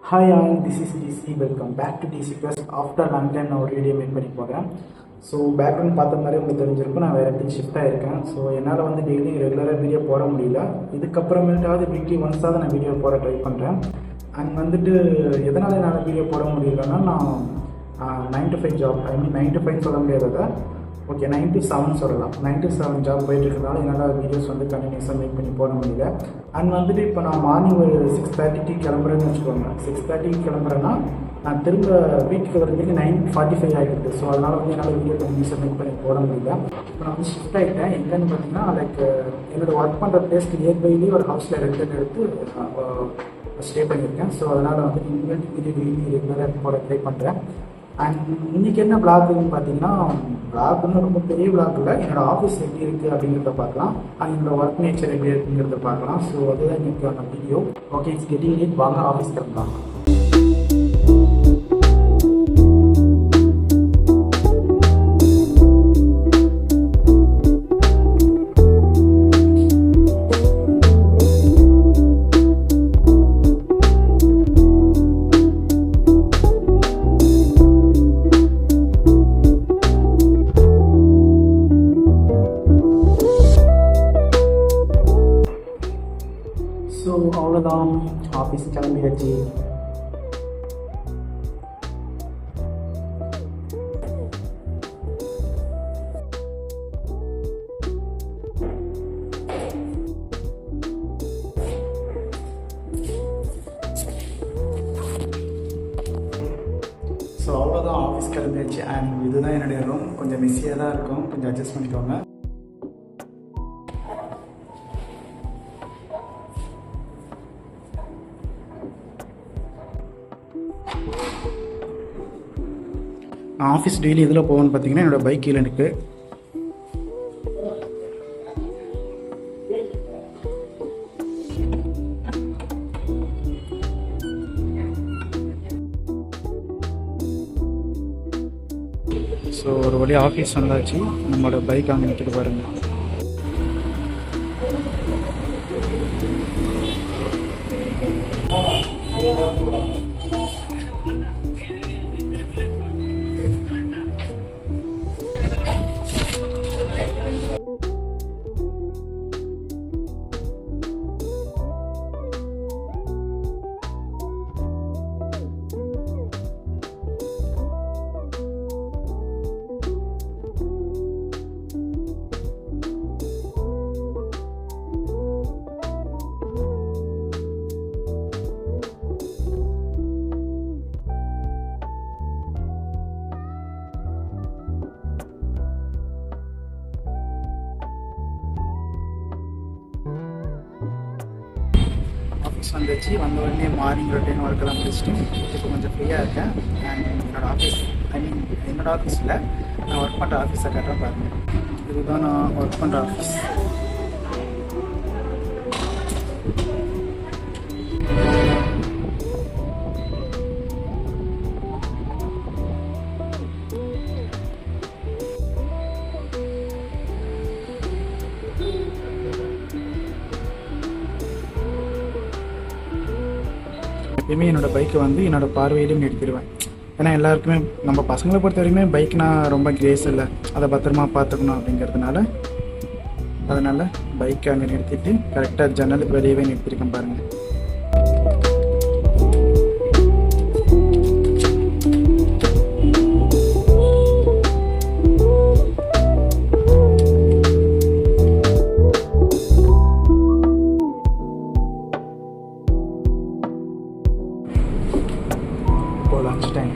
Hi all, this is DC. Welcome back to DC plus. After long time நான் ஒரு video make பண்ணி போகிறேன். So background பார்த்த மாதிரி உங்களுக்கு தெரிஞ்சிருக்கும், நான் வேறு இடத்துக்கு ஷிஃப்ட் ஆகிருக்கேன். ஸோ என்னால் வந்து டெய்லி ரெகுலராக வீடியோ போட முடியல. இதுக்கப்புறமேட்டாவது வீக்லி ஒன்ஸாவது நான் வீடியோ போட ட்ரை பண்ணுறேன். அண்ட் வந்துட்டு எதனால் என்னால் வீடியோ போட முடியலன்னா, நான் 9 to 5 ஜாப், 9 to 5 சொல்ல முடியாததை, ஓகே 9 to 7 சொல்லலாம். 9 to 7 ஜாப் போயிட்டு இருக்கிறதால என்னால் வீடியோஸ் வந்து கண்டினியூஸாக மேக் பண்ணி போட முடியல. அண்ட் வந்துட்டு இப்போ நான் மார்னிங் ஒரு 6:30க்கு கிளம்புறேன்னு வச்சுக்கோங்க. 6:30க்கு கிளம்புறேன்னா நான் திரும்ப வீட்டுக்கு வரதுக்கு 9:45 ஆகிடுது. ஸோ அதனால் வந்து என்னால் வீடியோ கண்டினியூஸாக மேக் பண்ணி போட முடியல. இப்போ நான் வந்து ஷிஃப்ட் ஆகிட்டேன். எங்கன்னு பார்த்தீங்கன்னா, லைக் என்னோடய ஒர்க் பண்ணுற பிளேஸ்க்கு நியர்பைலி ஒரு ஹவுஸில் ரெண்ட் எடுத்து ஸ்டே பண்ணியிருக்கேன். ஸோ அதனால் வந்து இனிமேல் வீடியோ டெய்லி ரெகுலராக போட ட்ரை பண்ணுறேன். அண்ட் இன்றைக்கி என்ன விளாக்னு பார்த்தீங்கன்னா, விளாக்னு ரொம்ப பெரிய விளாக் இல்லை, என்னோடய ஆஃபீஸ் எப்படி இருக்குது அப்படிங்கிறத பார்க்கலாம். அண்ட் என்னோடய ஒர்க் நேச்சர் எப்படி இருக்குங்கிறத பார்க்கலாம். ஸோ அதுதான் இன்றைக்கான video. Okay, it's getting late, வாங்க ஆஃபீஸ் கிளம்பலாம். ஸோ அவ்வளோதான், ஆஃபீஸ் கிளம்பியாச்சு. ஸோ அவ்வளோதான், ஆஃபீஸ் கிளம்பியாச்சு. அண்ட் இதுதான் என்னுடைய ரூம். கொஞ்சம் மெஸ்ஸியாக தான் இருக்கும், கொஞ்சம் அட்ஜஸ்ட் பண்ணிக்கோங்க. நான் ஆஃபீஸ் டெய்லி இதில் போவேன்னு பார்த்தீங்கன்னா, என்னோடய பைக் கீழே இருக்குது. ஸோ ஒரு வழி ஆஃபீஸ் வந்தாச்சு. நம்மளோட பைக் அங்கே நிற்கிட்டு பாருங்கள். வந்துச்சு. வந்த உடனே மார்னிங் ரொட்டீன் ஒர்க்கெல்லாம் முடிச்சுட்டு இப்போ கொஞ்சம் ஃப்ரீயாக இருக்கேன். அண்ட் என்னோடய ஆஃபீஸ், என்னோடய ஆஃபீஸில் நான் ஒர்க் பண்ணுற ஆஃபீஸை கட்டுறேன் பாருங்கள். இதுதான் நான் ஒர்க் பண்ணுற ஆஃபீஸ். எப்பயுமே என்னோடய பைக்கை வந்து என்னோடய பார்வையிலும் நிறுத்திடுவேன். ஏன்னா எல்லாருக்குமே, நம்ம பசங்களை பொறுத்த வரைக்குமே பைக்னா ரொம்ப கிரேஸ் இல்லை, அதை பத்திரமா பார்த்துக்கணும் அப்படிங்கிறதுனால அதனால் பைக்கை அங்கே நிறுத்திட்டு கரெக்டாக ஜன்னலுக்கு வெளியவே நிறுத்திருக்கேன் பாருங்கள். Lunch time.